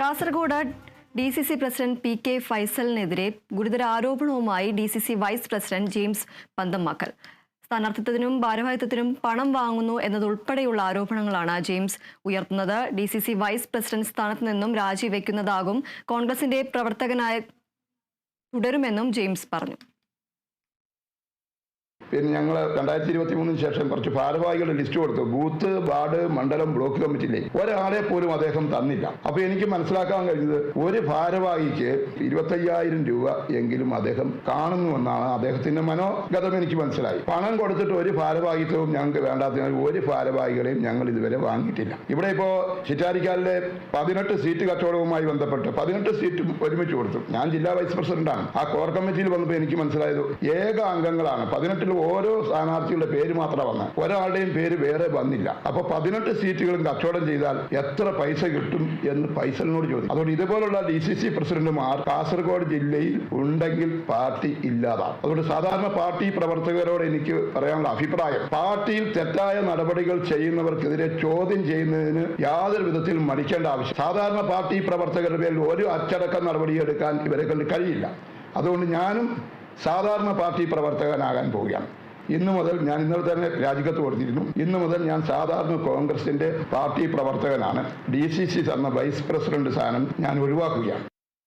Kasaragod DCC president PK ഫൈസലിനെതിരെ ഗുരുതര ആരോപണവുമായി DCC vice president James Panthamakkal. സ്ഥാനാർത്ഥിത്വത്തിനും ഭാരവാഹിത്വത്തിനും പണം വാങ്ങുന്നു എന്നതുൾപ്പെടെയുള്ള ആരോപണങ്ങളാണ് ജെയിംസ് ഉയർത്തുന്നത്. DCC വൈസ് പ്രസിഡന്റ് സ്ഥാനത്ത് നിന്നും രാജിവെക്കുന്നതാകും കോൺഗ്രസിന്റെ പ്രവർത്തകനായി തുടരുമെന്നും ജെയിംസ് പറഞ്ഞു. പിന്നെ ഞങ്ങൾ 2023 ശേഷം കുറച്ച് ഭാരവാഹികളുടെ ലിസ്റ്റ് കൊടുത്തു. ബൂത്ത്, വാർഡ്, മണ്ഡലം, ബ്ലോക്ക് കമ്മിറ്റിയിലെ ഒരാളെ പോലും അദ്ദേഹം തന്നില്ല. അപ്പൊ എനിക്ക് മനസ്സിലാക്കാൻ കഴിഞ്ഞത് ഒരു ഭാരവാഹിക്ക് 25,000 രൂപ എങ്കിലും അദ്ദേഹം കാണുന്നുവെന്നാണ് അദ്ദേഹത്തിന്റെ മനോഗതം എനിക്ക് മനസ്സിലായി. പണം കൊടുത്തിട്ട് ഒരു ഭാരവാഹിത്വവും ഞങ്ങൾക്ക് വേണ്ടാത്തതിനാൽ ഒരു ഭാരവാഹികളെയും ഞങ്ങൾ ഇതുവരെ വാങ്ങിയിട്ടില്ല. ഇവിടെ ഇപ്പോ ചിറ്റാരിക്കാലിലെ 18 സീറ്റ് കച്ചവടവുമായി ബന്ധപ്പെട്ട് 18 സീറ്റും ഒരുമിച്ച് കൊടുത്തു. ഞാൻ ജില്ലാ വൈസ് പ്രസിഡന്റാണ്. ആ കോർ കമ്മിറ്റിയിൽ വന്നപ്പോൾ എനിക്ക് മനസ്സിലായത് ഏക അംഗങ്ങളാണ്. 18 ഓരോ സ്ഥാനാർത്ഥികളുടെ പേര് മാത്രം വന്ന, ഒരാളുടെയും പേര് വേറെ വന്നില്ല. അപ്പൊ 18 സീറ്റുകളും കച്ചവടം ചെയ്താൽ എത്ര പൈസ കിട്ടും എന്ന് ഫൈസലിനോട് ചോദിക്കും. അതുകൊണ്ട് ഇതുപോലുള്ള DCC പ്രസിഡന്റുമാർ കാസർഗോഡ് ജില്ലയിൽ ഉണ്ടെങ്കിൽ പാർട്ടി ഇല്ലാതാവും. അതുകൊണ്ട് സാധാരണ പാർട്ടി പ്രവർത്തകരോട് എനിക്ക് പറയാനുള്ള അഭിപ്രായം, പാർട്ടിയിൽ തെറ്റായ നടപടികൾ ചെയ്യുന്നവർക്കെതിരെ ചോദ്യം ചെയ്യുന്നതിന് യാതൊരു വിധത്തിൽ മടിക്കേണ്ട ആവശ്യം. സാധാരണ പാർട്ടി പ്രവർത്തകരുടെ പേരിൽ ഒരു അച്ചടക്ക നടപടി എടുക്കാൻ ഇവരെ കൊണ്ട് കഴിയില്ല. അതുകൊണ്ട് ഞാനും സാധാരണ പാർട്ടി പ്രവർത്തകനാകാൻ പോവുകയാണ്. ഇന്നു മുതൽ ഞാൻ ഇന്നലെ തന്നെ രാജിക്കത്ത് കൊടുത്തിരുന്നു. ഇന്നു മുതൽ ഞാൻ സാധാരണ കോൺഗ്രസിന്റെ പാർട്ടി പ്രവർത്തകനാണ്. DCC തന്ന വൈസ് പ്രസിഡന്റ് സ്ഥാനം ഞാൻ ഒഴിവാക്കുകയാണ്.